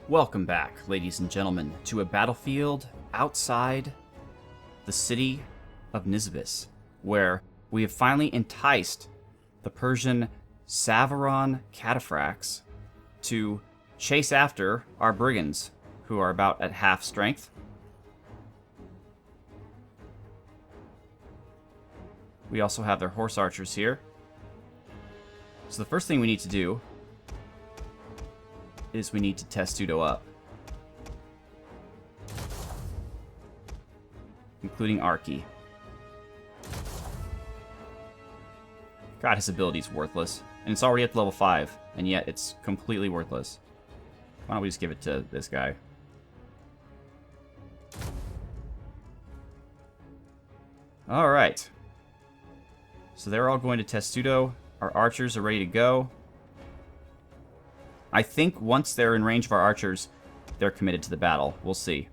Welcome back, ladies and gentlemen, to a battlefield outside the city of Nisibis, where we have finally enticed the Persian Savaron cataphracts to chase after our brigands, who are about at half strength. We also have their horse archers here. So the first thing we need to do is we need to testudo up, including Archie. God, his ability is worthless, and it's already at level 5, and yet it's completely worthless. Why don't we just give it to this guy? Alright. So they're all going to testudo. Our archers are ready to go. I think once they're in range of our archers, they're committed to the battle. We'll see.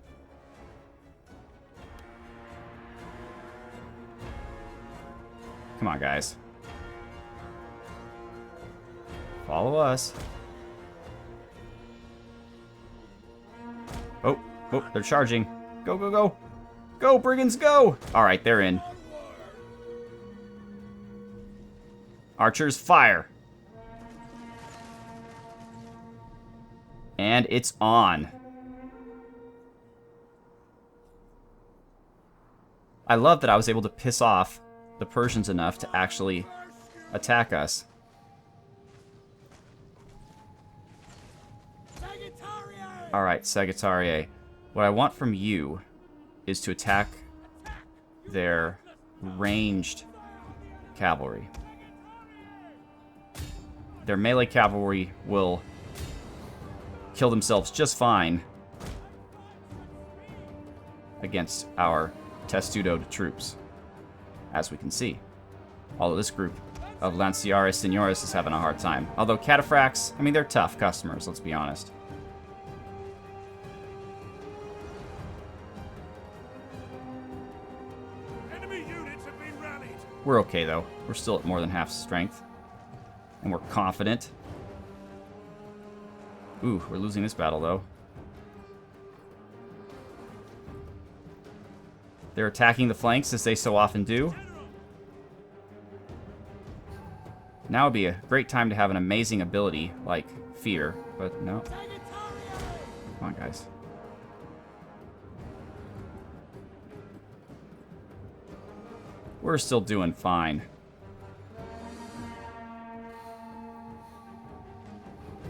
Come on, guys. Follow us. Oh, they're charging. Go, go, go. Go, brigands, go! Alright, they're in. Archers, fire! And it's on. I love that I was able to piss off the Persians enough to actually attack us. Alright, Sagittarii. What I want from you is to attack their ranged cavalry. Their melee cavalry will kill themselves just fine against our testudoed troops, as we can see. Although this group of Lanciaris Senores is having a hard time. Although cataphracts, I mean, they're tough customers, let's be honest. Enemy units have been rallied. We're okay, though. We're still at more than half strength. And we're confident. Ooh, we're losing this battle, though. They're attacking the flanks, as they so often do. Now would be a great time to have an amazing ability, like Fear, but no. Come on, guys. We're still doing fine.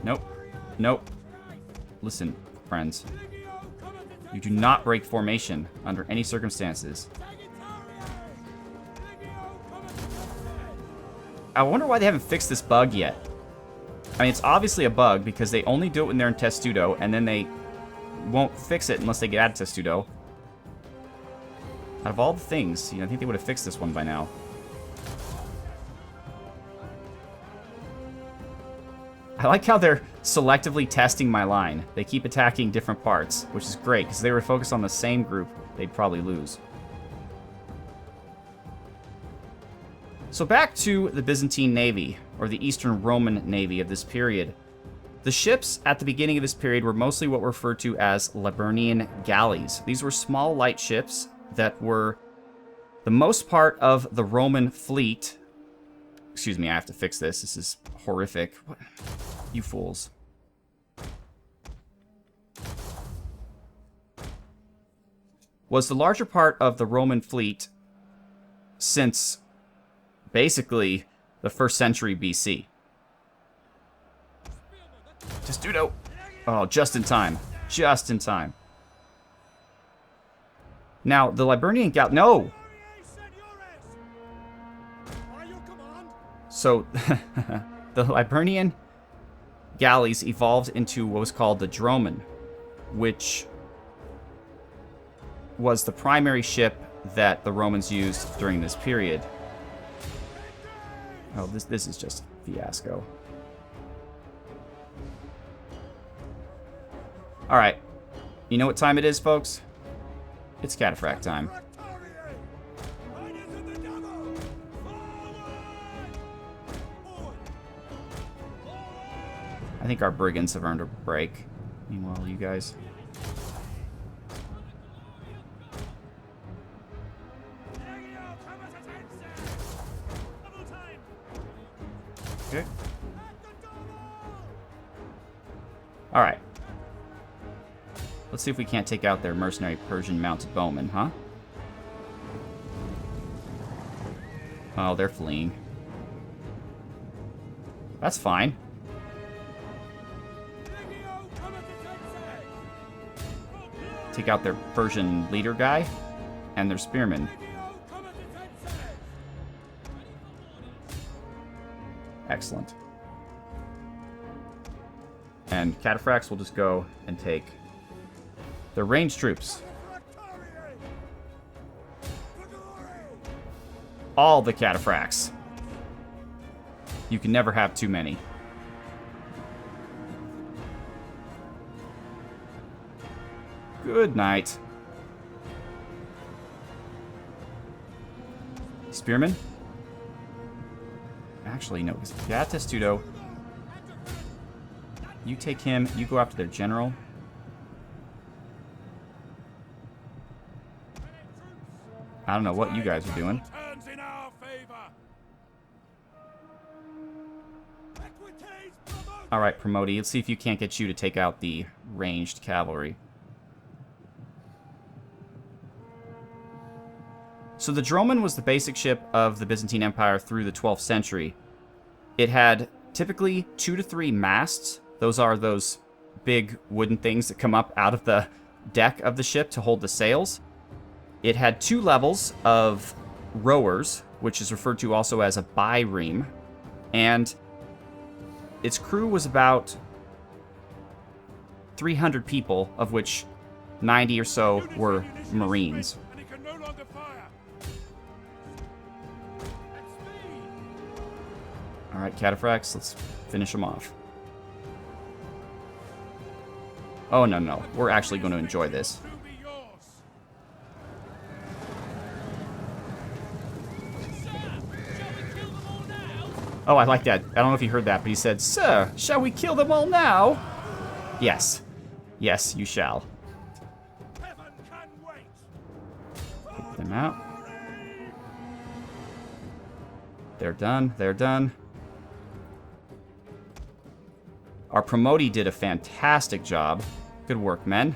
Nope. Nope. Listen, friends. You do not break formation under any circumstances. I wonder why they haven't fixed this bug yet. I mean, it's obviously a bug because they only do it when they're in testudo, and then they won't fix it unless they get out of testudo. Out of all the things, I think they would have fixed this one by now. I like how they're selectively testing my line. They keep attacking different parts, which is great, because if they were focused on the same group, they'd probably lose. So back to the Byzantine Navy, or the Eastern Roman Navy of this period. The ships at the beginning of this period were mostly what were referred to as liburnian galleys. These were small, light ships that were the most part of the Roman fleet. Excuse me, I have to fix this. This is horrific. What? You fools. Was the larger part of the Roman fleet since basically the 1st century BC. Testudo. Oh, just in time. Just in time. Now, the Liburnian No! So, the Liburnian galleys evolved into what was called the Dromon, which was the primary ship that the Romans used during this period. Oh, this is just a fiasco. Alright. You know what time it is, folks? It's cataphract time. I think our brigands have earned a break. Meanwhile, you guys... Okay. Alright. Let's see if we can't take out their mercenary Persian mounted bowmen, huh? Oh, they're fleeing. That's fine. Take out their Persian leader guy and their spearmen. Excellent. And cataphracts will just go and take the ranged troops. All the cataphracts. You can never have too many. Good night. Spearmen? Actually, no. Yeah, Testudo. You take him. You go after their general. I don't know what you guys are doing. Alright, Promoti. Let's see if you can't get you to take out the ranged cavalry. So the Dromon was the basic ship of the Byzantine Empire through the 12th century. It had typically 2 to 3 masts. Those are those big wooden things that come up out of the deck of the ship to hold the sails. It had 2 levels of rowers, which is referred to also as a bi-ream, and its crew was about 300 people, of which 90 or so were Marines. Alright, cataphracts, let's finish them off. Oh, no, no. We're actually going to enjoy this. Oh, I like that. I don't know if you heard that, but he said, "Sir, shall we kill them all now?" Yes. Yes, you shall. Take them out. They're done. They're done. Our Promoti did a fantastic job. Good work, men.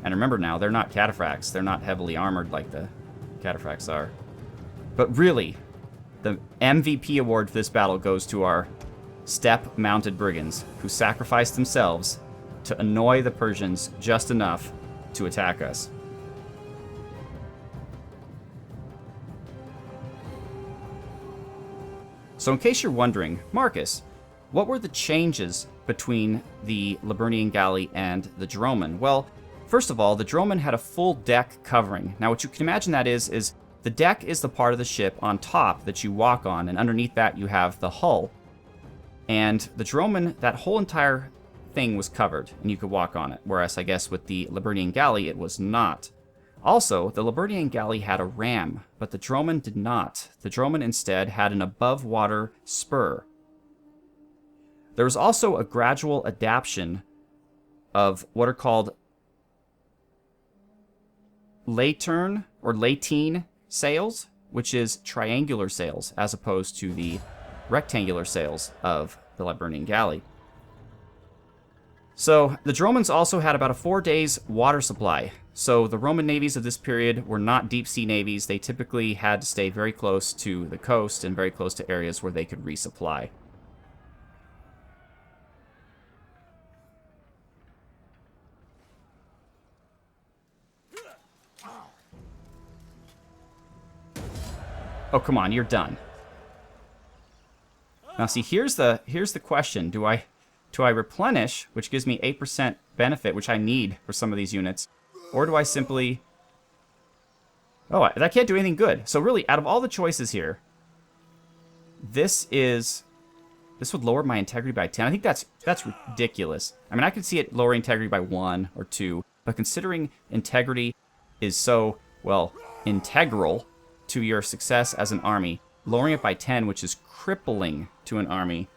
And remember now, they're not cataphracts. They're not heavily armored like the cataphracts are. But really, the MVP award for this battle goes to our steppe-mounted brigands, who sacrificed themselves to annoy the Persians just enough to attack us. So in case you're wondering, Marcus, what were the changes between the Liburnian galley and the Dromon? Well, first of all, the Dromon had a full deck covering. Now, what you can imagine that is the deck is the part of the ship on top that you walk on, and underneath that you have the hull. And the Dromon, that whole entire thing was covered, and you could walk on it, whereas I guess with the Liburnian galley, it was not. Also, the Liburnian galley had a ram, but the Dromon did not. The Dromon instead had an above-water spur. There was also a gradual adaptation of what are called laterne or latine sails, which is triangular sails, as opposed to the rectangular sails of the Liburnian galley. So, the Dromons also had about a 4 days water supply. So, the Roman navies of this period were not deep-sea navies. They typically had to stay very close to the coast and very close to areas where they could resupply. Oh, come on, you're done. Now, see, here's the question. Do I replenish, which gives me 8% benefit, which I need for some of these units, or do I simply... Oh, that can't do anything good. So really, out of all the choices here, this would lower my integrity by 10. I think that's ridiculous. I mean, I could see it lowering integrity by 1 or 2, but considering integrity is so, well, integral to your success as an army, lowering it by 10, which is crippling to an army,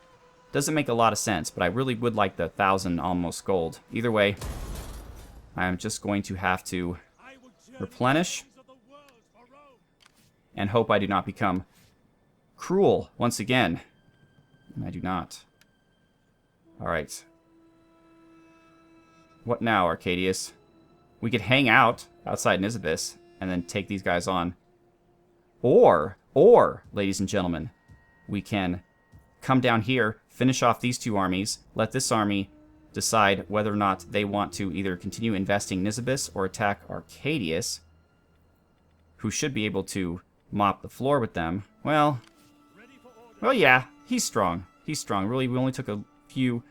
doesn't make a lot of sense, but I really would like the 1,000 almost gold. Either way, I'm just going to have to replenish and hope I do not become cruel once again. And I do not. Alright. What now, Arcadius? We could hang out outside Nisibis and then take these guys on. Or, ladies and gentlemen, we can come down here, finish off these two armies, let this army decide whether or not they want to either continue investing Nisibis or attack Arcadius, who should be able to mop the floor with them. Well, yeah, he's strong. He's strong. Really, we only took a few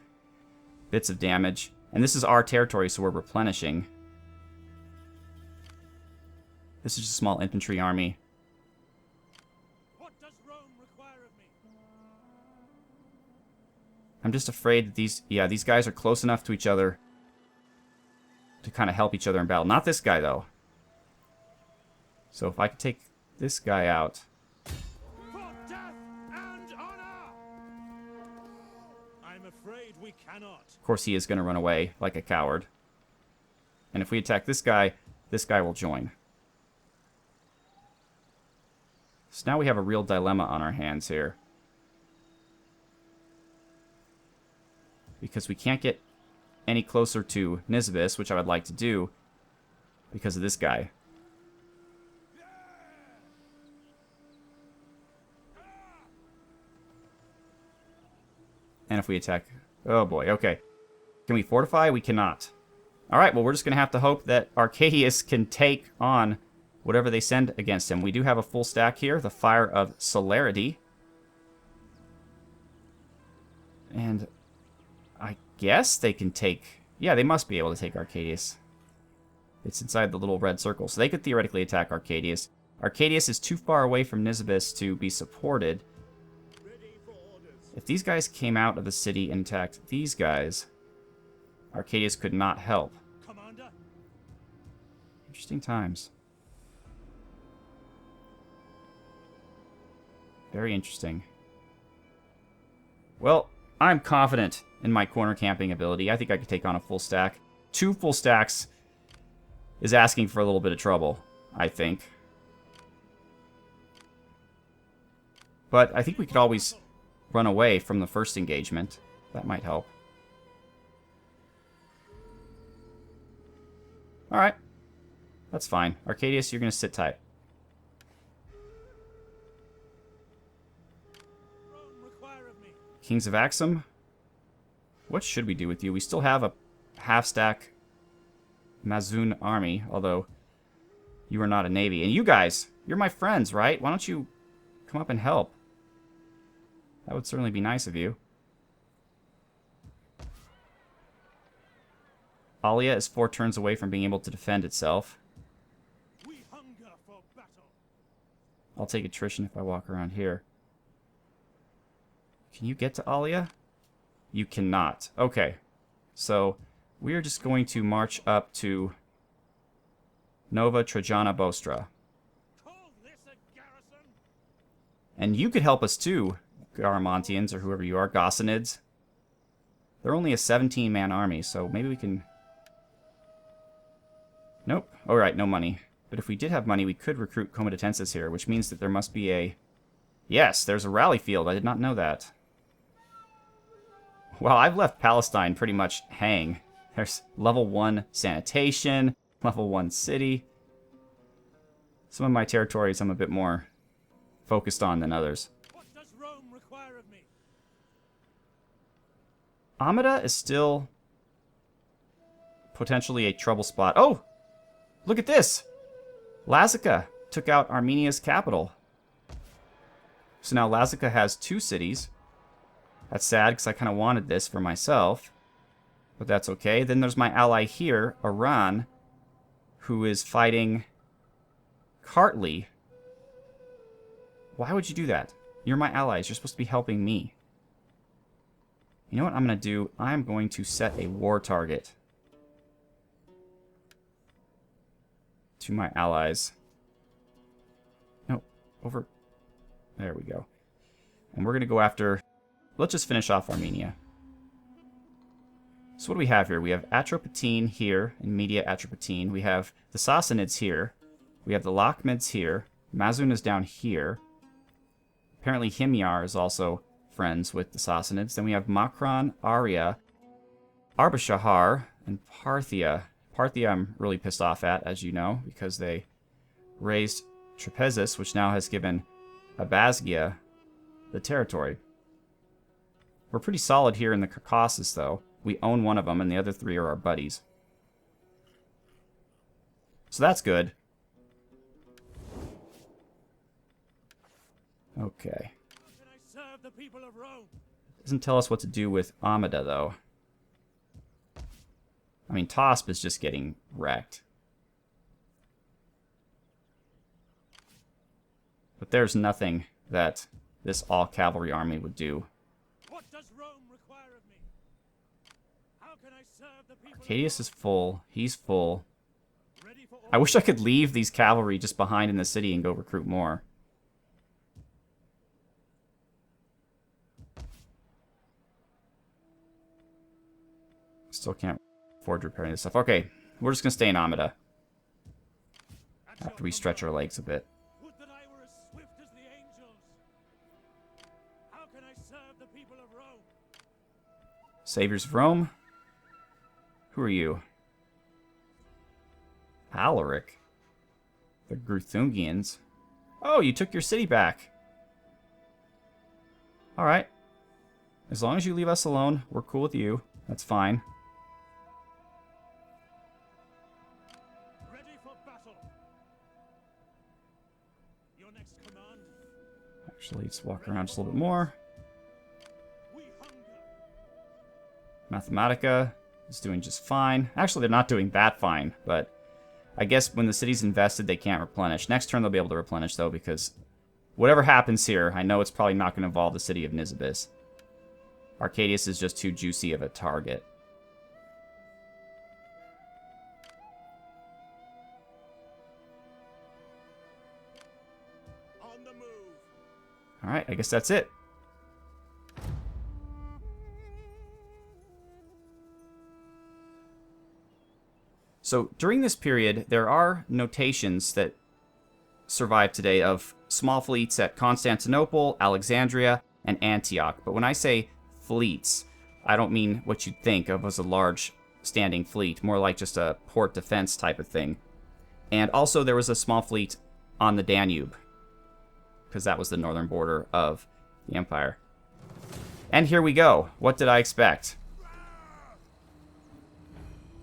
bits of damage. And this is our territory, so we're replenishing. This is just a small infantry army. What does Rome require of me? I'm just afraid that these guys are close enough to each other to kind of help each other in battle. Not this guy, though. So if I could take this guy out. For death and honor! I'm afraid we cannot. Of course, he is going to run away like a coward. And if we attack this guy will join. So now we have a real dilemma on our hands here. Because we can't get any closer to Nisibis, which I would like to do, because of this guy. And if we attack... Oh boy, okay. Can we fortify? We cannot. Alright, well we're just going to have to hope that Arcadius can take on whatever they send against him. We do have a full stack here, the Fire of Celerity. And I guess they can take... Yeah, they must be able to take Arcadius. It's inside the little red circle, so they could theoretically attack Arcadius. Arcadius is too far away from Nisibis to be supported. If these guys came out of the city and attacked these guys, Arcadius could not help. Commander? Interesting times. Very interesting. Well, I'm confident in my corner camping ability. I think I could take on a full stack. 2 full stacks is asking for a little bit of trouble, I think. But I think we could always run away from the first engagement. That might help. Alright. That's fine. Arcadius, you're going to sit tight. Kings of Axum? What should we do with you? We still have a half-stack Mazun army, although you are not a navy. And you guys, you're my friends, right? Why don't you come up and help? That would certainly be nice of you. Alia is 4 turns away from being able to defend itself. We hunger for battle. I'll take attrition if I walk around here. Can you get to Alia? You cannot. Okay. So, we are just going to march up to Nova Trajana Bostra. Call this a garrison? And you could help us too, Garamontians, or whoever you are, Gossanids. They're only a 17-man army, so maybe we can... Nope. Alright, no money. But if we did have money, we could recruit Comitatensis here, which means that there must be a... Yes, there's a rally field. I did not know that. Well, I've left Palestine pretty much hang. There's level 1 sanitation, level 1 city. Some of my territories I'm a bit more focused on than others. What does Rome require of me? Amida is still potentially a trouble spot. Oh! Look at this! Lazica took out Armenia's capital. So now Lazica has 2 cities. That's sad, because I kind of wanted this for myself. But that's okay. Then there's my ally here, Iran, who is fighting Kartli. Why would you do that? You're my allies. You're supposed to be helping me. You know what I'm going to do? I'm going to set a war target to my allies. No, over There we go. And we're going to go after... Let's just finish off Armenia. So what do we have here? We have Atropatene here, in Media Atropatene. We have the Sassanids here. We have the Lakhmids here. Mazun is down here. Apparently Himyar is also friends with the Sassanids. Then we have Makran, Arya, Arbashahar, and Parthia. Parthia I'm really pissed off at, as you know, because they raised Trapezus, which now has given Abazgia the territory. We're pretty solid here in the Caucasus, though. We own one of them, and the other three are our buddies. So that's good. Okay. How can I serve the people of Rome? Doesn't tell us what to do with Amida, though. I mean, Tosp is just getting wrecked. But there's nothing that this all-cavalry army would do. What does Rome require of me? How can I serve the people Arcadius is full. He's full. ready for I wish I could leave these cavalry just behind in the city and go recruit more. Still can't afford repairing this stuff. Okay, we're just going to stay in Amida after we stretch our legs a bit. Would that I were as swift as the angels. How can I serve the people of Rome? Saviors of Rome? Who are you? Alaric? The Gruthungians? Oh, you took your city back. Alright. As long as you leave us alone, we're cool with you. That's fine. Ready for battle. Your next command. Actually, let's walk around just a little bit more. We hunger. Mathematica is doing just fine. Actually, they're not doing that fine, but I guess when the city's invested, they can't replenish. Next turn, they'll be able to replenish, though, because whatever happens here, I know it's probably not going to involve the city of Nisibis. Arcadius is just too juicy of a target. On the move. Alright, I guess that's it. So during this period, there are notations that survive today of small fleets at Constantinople, Alexandria, and Antioch. But when I say fleets, I don't mean what you'd think of as a large standing fleet, more like just a port defense type of thing. And also there was a small fleet on the Danube, because that was the northern border of the empire. And here we go. What did I expect?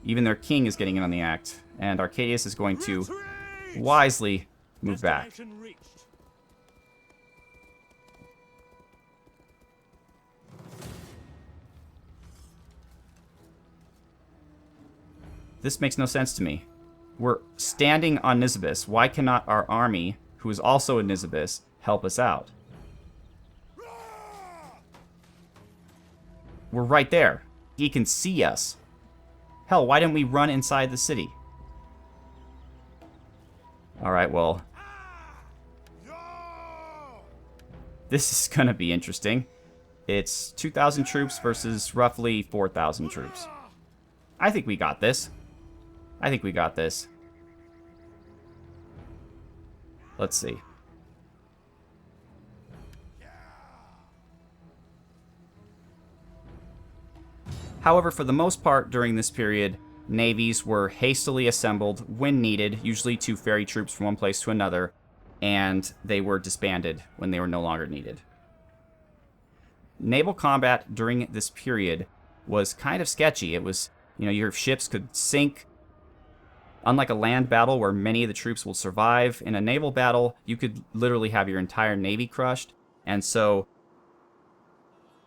Even their king is getting in on the act, and Arcadius is going to wisely move back. Destination reached. This makes no sense to me. We're standing on Nisibis. Why cannot our army, who is also in Nisibis, help us out? We're right there. He can see us. Hell, why didn't we run inside the city? Alright, well, this is gonna be interesting. It's 2,000 troops versus roughly 4,000 troops. I think we got this. I think we got this. Let's see. However, for the most part during this period, navies were hastily assembled when needed, usually to ferry troops from one place to another, and they were disbanded when they were no longer needed. Naval combat during this period was kind of sketchy. It was, you know, your ships could sink. Unlike a land battle where many of the troops will survive, in a naval battle, you could literally have your entire navy crushed. And so,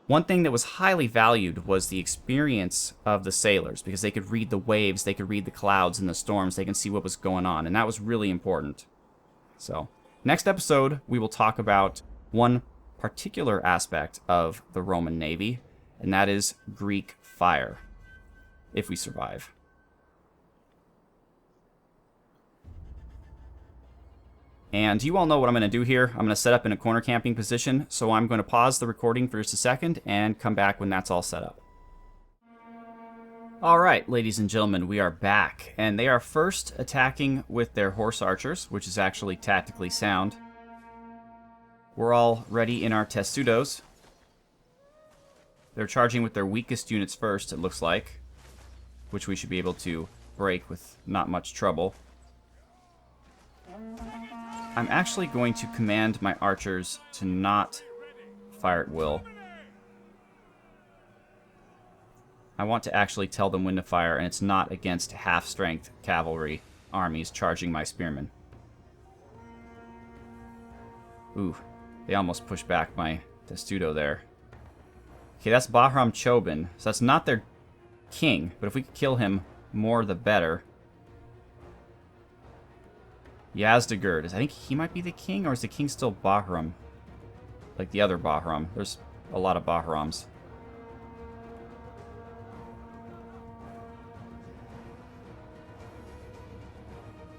one thing that was highly valued was the experience of the sailors, because they could read the waves, they could read the clouds and the storms, they can see what was going on, and that was really important. So, next episode, we will talk about one particular aspect of the Roman Navy, and that is Greek fire, if we survive. And you all know what I'm going to do here. I'm going to set up in a corner camping position, so I'm going to pause the recording for just a second and come back when that's all set up. Alright, ladies and gentlemen, we are back, and they are first attacking with their horse archers, which is actually tactically sound. We're all ready in our testudos. They're charging with their weakest units first, it looks like, which we should be able to break with not much trouble. I'm actually going to command my archers to not fire at will. I want to actually tell them when to fire, and it's not against half-strength cavalry armies charging my spearmen. Ooh, they almost pushed back my testudo there. Okay, that's Bahram Chobin, so that's not their king, but if we could kill him, more the better. Yazdegerd, I think he might be the king, or is the king still Bahram? Like the other Bahram. There's a lot of Bahrams.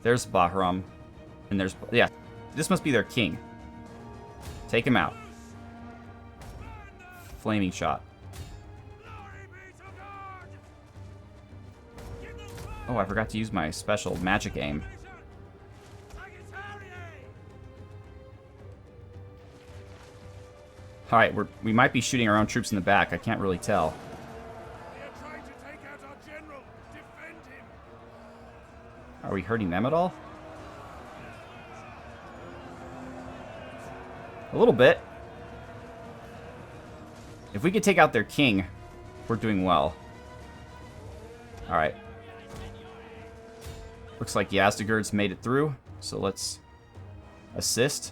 There's Bahram, and there's... yeah, this must be their king. Take him out. Flaming shot. Oh, I forgot to use my special magic aim. Alright, we might be shooting our own troops in the back. I can't really tell. Are we hurting them at all? A little bit. If we could take out their king, we're doing well. Alright. Looks like Yazdegerd's made it through, so let's assist.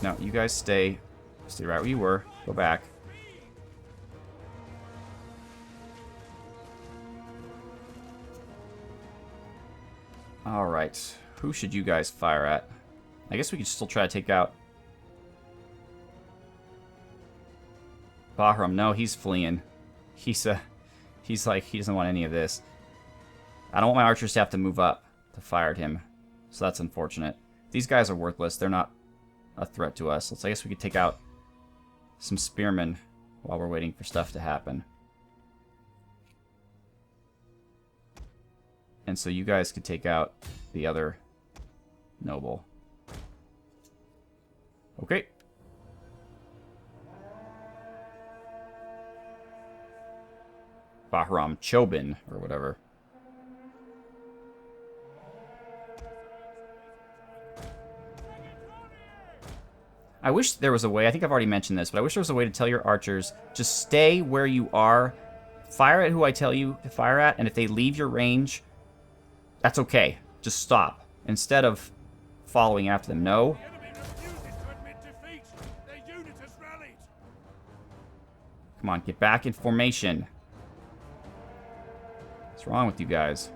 No, you guys stay right where you were. Go back. Alright, who should you guys fire at? I guess we could still try to take out Bahram. No, he's fleeing. He's like, he doesn't want any of this. I don't want my archers to have to move up to fire at him, so that's unfortunate. These guys are worthless. They're not a threat to us. I guess we could take out some spearmen while we're waiting for stuff to happen. And so you guys could take out the other noble. Okay. Bahram Chobin, or whatever. I wish there was a way, I think I've already mentioned this, but I wish there was a way to tell your archers, just stay where you are, fire at who I tell you to fire at, and if they leave your range, that's okay. Just stop. Instead of following after them. No. Come on, get back in formation. What's wrong with you guys?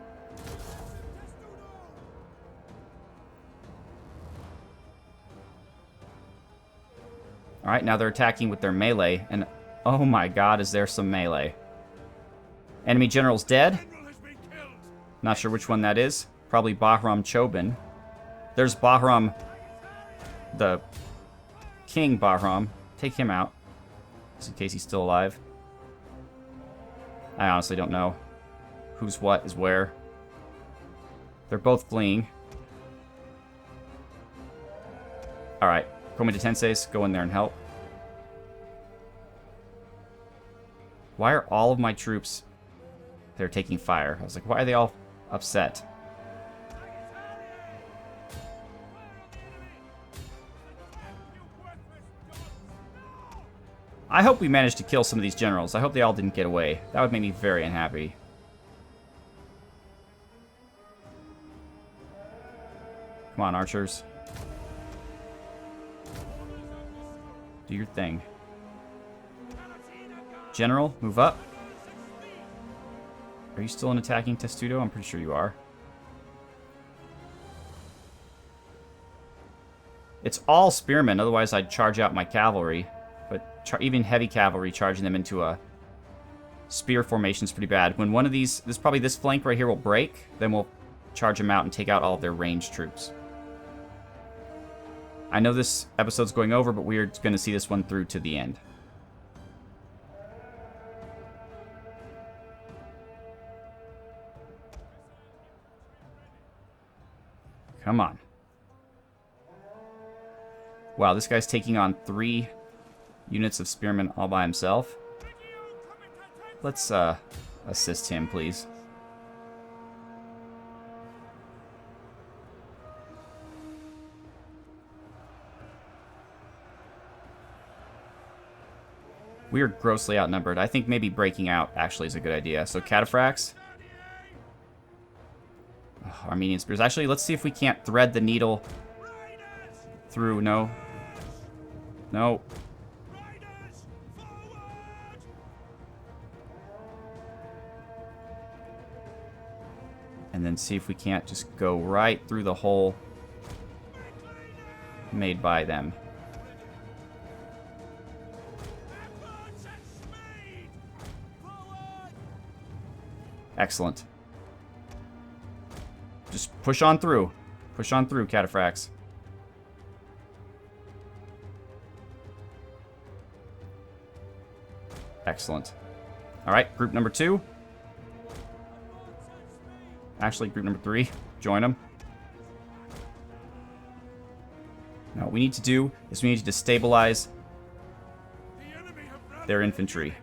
Alright, now they're attacking with their melee, and oh my god, is there some melee. Enemy general's dead. Not sure which one that is. Probably Bahram Chobin. There's Bahram, the King Bahram. Take him out, just in case he's still alive. I honestly don't know who's what is where. They're both fleeing. Alright, Komitatenses, go in there and help. Why are all of my troops... they're taking fire? I was like, why are they all upset? I hope we managed to kill some of these generals. I hope they all didn't get away. That would make me very unhappy. Come on, archers. Do your thing. General, move up. Are you still in attacking testudo? I'm pretty sure you are. It's all spearmen, otherwise I'd charge out my cavalry. But even heavy cavalry, charging them into a spear formation's pretty bad. When one of these, probably this flank right here will break, then we'll charge them out and take out all of their ranged troops. I know this episode's going over, but we're going to see this one through to the end. Come on. Wow, this guy's taking on 3 units of spearmen all by himself. Let's assist him, please. We are grossly outnumbered. I think maybe breaking out actually is a good idea. So cataphracts. Oh, Armenian spears. Actually, let's see if we can't thread the needle through. No. No. And then see if we can't just go right through the hole made by them. Excellent. Just push on through. Push on through, cataphracts. Excellent. All right, group number 2. Actually, group number 3. Join them. Now, what we need to do is we need to destabilize their infantry.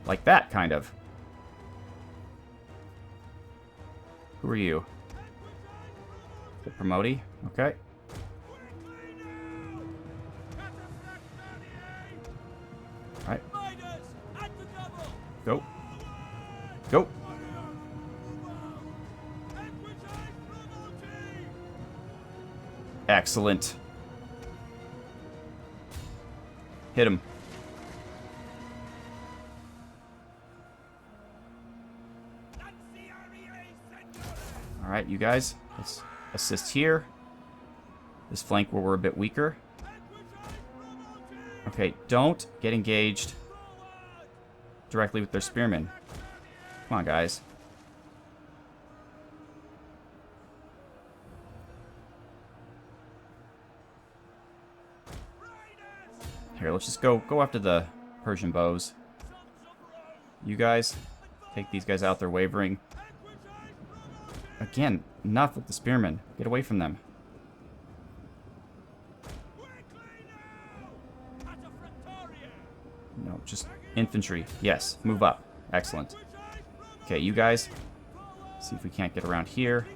Like that, kind of. Who are you? The Promoti? Okay. Alright. Go. Go. Excellent. Hit him. Alright, you guys, let's assist here. This flank where we're a bit weaker. Okay, don't get engaged directly with their spearmen. Come on, guys. Here, let's just go after the Persian bows. You guys, take these guys out, they're wavering. Again, enough with the spearmen. Get away from them. No, just infantry. Yes, move up. Excellent. Okay, you guys. See if we can't get around here.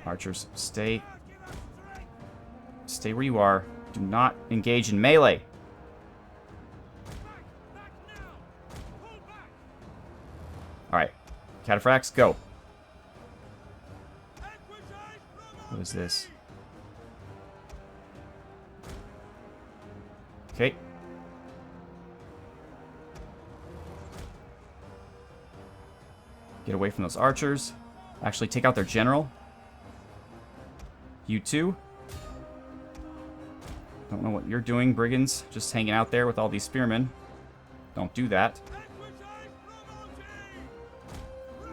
Archers, stay. Stay where you are. Do not engage in melee. Alright. Cataphracts, go. What is this? Okay. Get away from those archers. Actually, take out their general. You two. Don't know what you're doing, brigands. Just hanging out there with all these spearmen. Don't do that.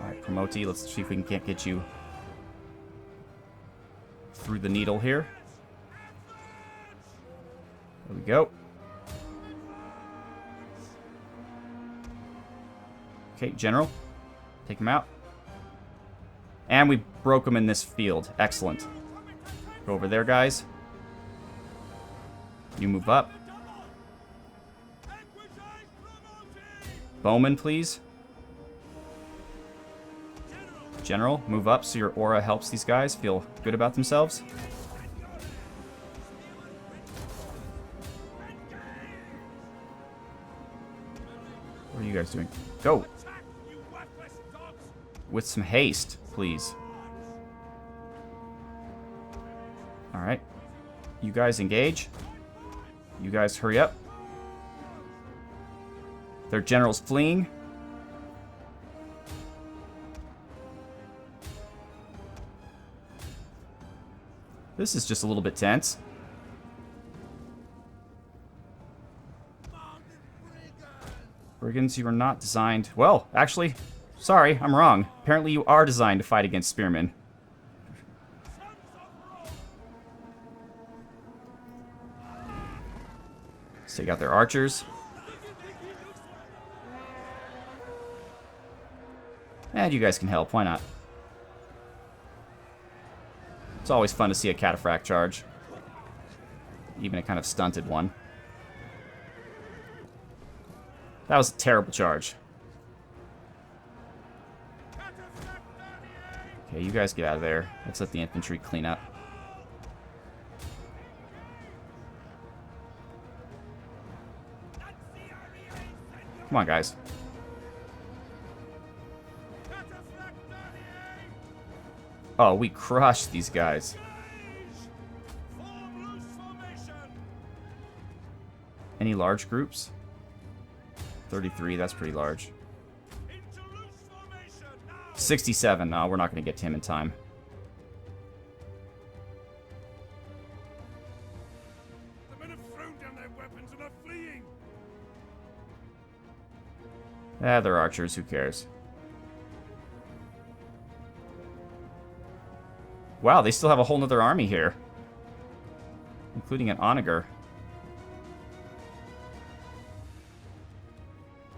Alright, Promoti, let's see if we can't get you through the needle here. There we go. Okay, General. Take him out. And we broke him in this field. Excellent. Go over there, guys. You move up. Bowman, please. General, move up so your aura helps these guys feel good about themselves. What are you guys doing? Go! With some haste, please. Alright. You guys engage. You guys hurry up. Their general's fleeing. This is just a little bit tense. Brigands, you are not designed... Well, actually, sorry, I'm wrong. Apparently you are designed to fight against spearmen. Let's take out their archers. And you guys can help, why not? It's always fun to see a cataphract charge. Even a kind of stunted one. That was a terrible charge. Okay, you guys get out of there. Let's let the infantry clean up. Come on, guys. Oh, we crushed these guys. Any large groups? 33, that's pretty large. 67, no, we're not going to get to him in time. The men have thrown down their weapons and are fleeing. Ah, they're archers, who cares? Wow, they still have a whole nother army here. Including an onager.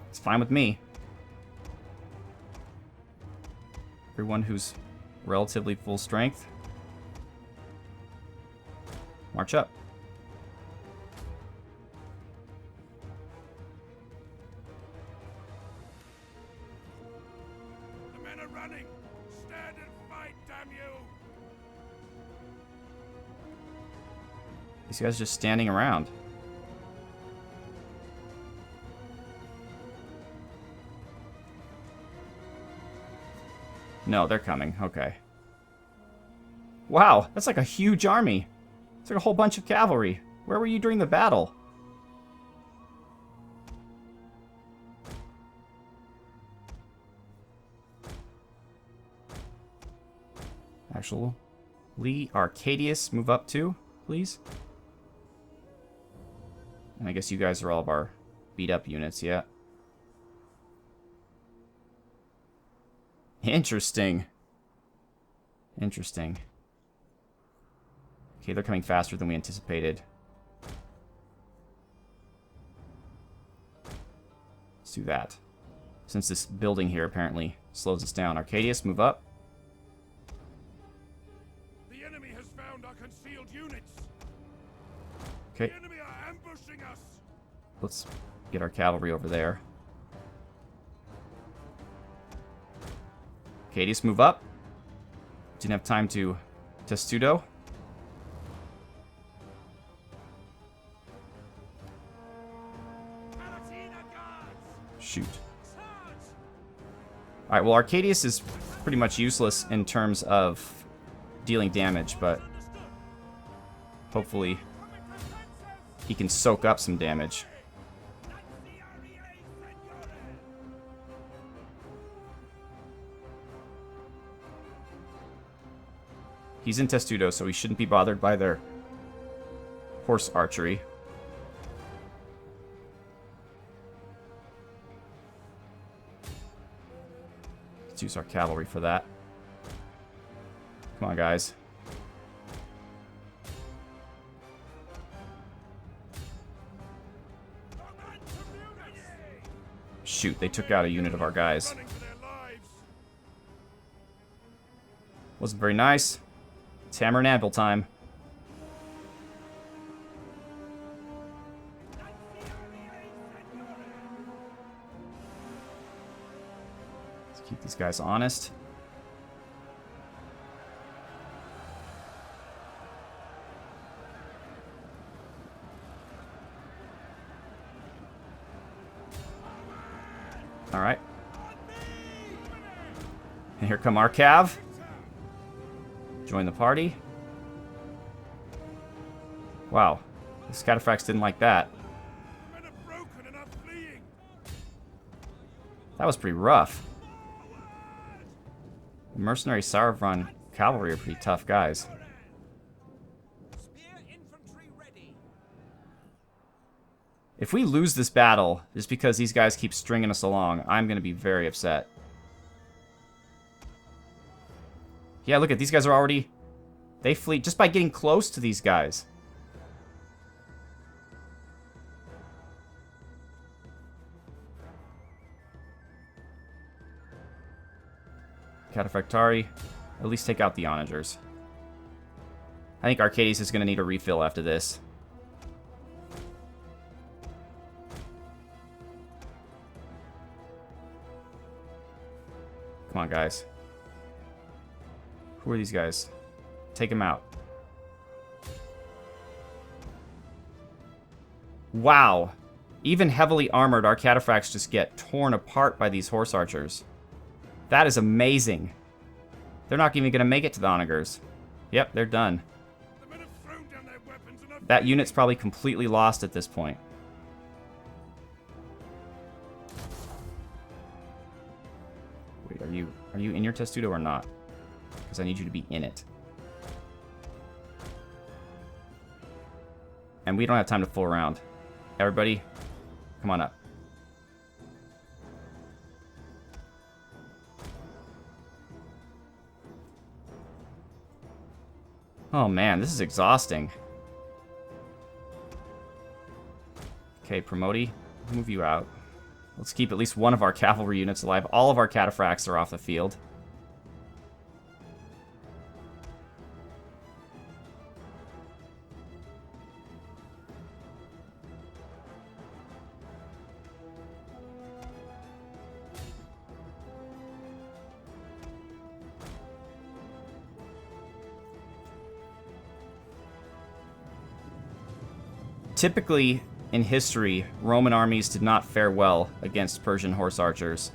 It's fine with me. Everyone who's relatively full strength. March up. The men are running. Stand and fight, damn you. These guys are just standing around. No, they're coming. Okay. Wow, that's like a huge army. It's like a whole bunch of cavalry. Where were you during the battle? Actually, Arcadius, move up too, please. And I guess you guys are all of our beat up units, yeah. Interesting. Interesting. Okay, they're coming faster than we anticipated. Let's do that. Since this building here apparently slows us down. Arcadius, move up. The enemy has found our concealed units. Okay, The enemy are ambushing us. let's get our cavalry over there. Arcadius, move up. Didn't have time to testudo. Shoot. Alright, well, Arcadius is pretty much useless in terms of dealing damage, but hopefully he can soak up some damage. He's in testudo, so he shouldn't be bothered by their horse archery. Let's use our cavalry for that. Come on, guys. Shoot, they took out a unit of our guys. Wasn't very nice. It's hammer and anvil time. Let's keep these guys honest. All right. And here come our cav. Join the party. Wow. The Scatafrax didn't like that. That was pretty rough. The mercenary Sauron cavalry are pretty tough guys. If we lose this battle, just because these guys keep stringing us along, I'm going to be very upset. Yeah, look at these guys are already... They flee just by getting close to these guys. Cataphractari, at least take out the onagers. I think Arcadius is going to need a refill after this. Come on, guys. Who are these guys? Take them out. Wow. Even heavily armored, our cataphracts just get torn apart by these horse archers. That is amazing. They're not even going to make it to the onagers. Yep, they're done. That unit's probably completely lost at this point. Wait, are you in your testudo or not? Because I need you to be in it. And we don't have time to fool around. Everybody, come on up. Oh man, this is exhausting. Okay, Promoti, move you out. Let's keep at least one of our cavalry units alive. All of our cataphracts are off the field. Typically, in history, Roman armies did not fare well against Persian horse archers.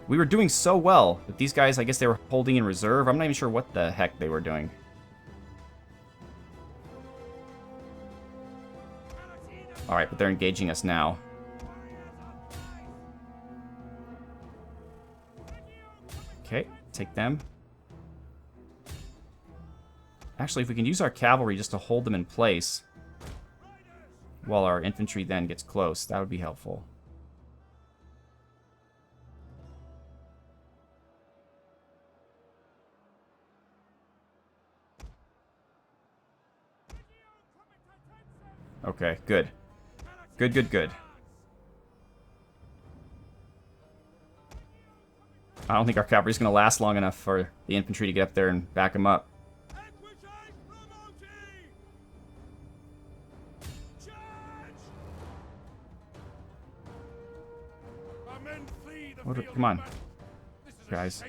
We were doing so well, but these guys, I guess they were holding in reserve. I'm not even sure what the heck they were doing. Alright, but they're engaging us now. Okay, take them. Actually, if we can use our cavalry just to hold them in place while our infantry then gets close, that would be helpful. Okay, good. Good, good, good. I don't think our cavalry's going to last long enough for the infantry to get up there and back them up. Come on, guys.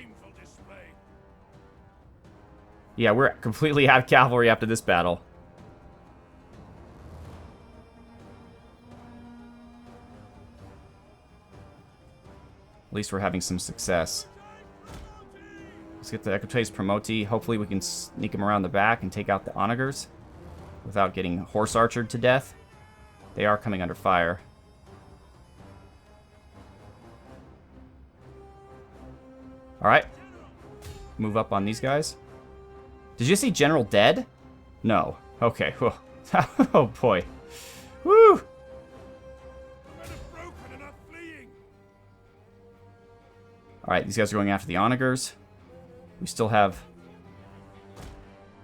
Yeah, we're completely out of cavalry after this battle. At least we're having some success. Let's get the Equites Promoti. Hopefully we can sneak them around the back and take out the onagers without getting horse archered to death. They are coming under fire. Alright. Move up on these guys. Did you see General dead? No. Okay. Oh boy. Woo! Alright, these guys are going after the onagers. We still have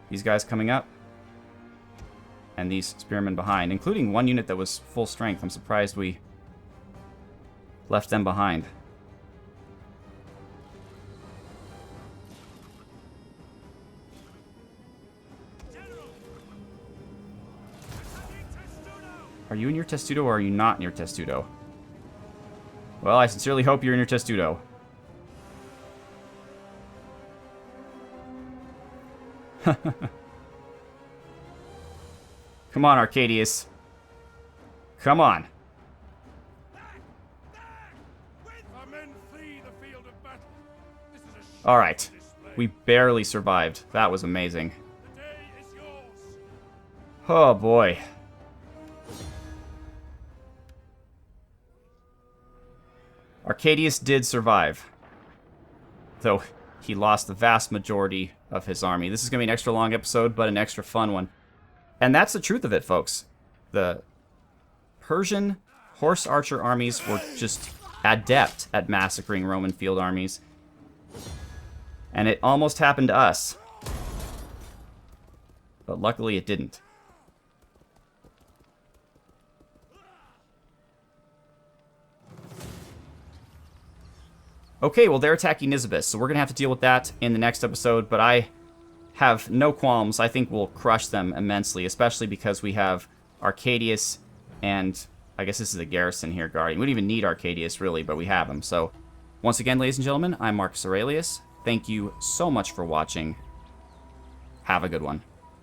these guys coming up. And these spearmen behind, including one unit that was full strength. I'm surprised we left them behind. Are you in your testudo or are you not in your testudo? Well, I sincerely hope you're in your testudo. Come on, Arcadius. Come on. Alright. We barely survived. That was amazing. Oh boy. Arcadius did survive, though he lost the vast majority of his army. This is going to be an extra long episode, but an extra fun one. And that's the truth of it, folks. The Persian horse archer armies were just adept at massacring Roman field armies. And it almost happened to us. But luckily it didn't. Okay, well, they're attacking Nisibis, so we're going to have to deal with that in the next episode, but I have no qualms. I think we'll crush them immensely, especially because we have Arcadius, and I guess this is a garrison here guarding. We don't even need Arcadius, really, but we have him. So, once again, ladies and gentlemen, I'm Marcus Aurelius. Thank you so much for watching. Have a good one.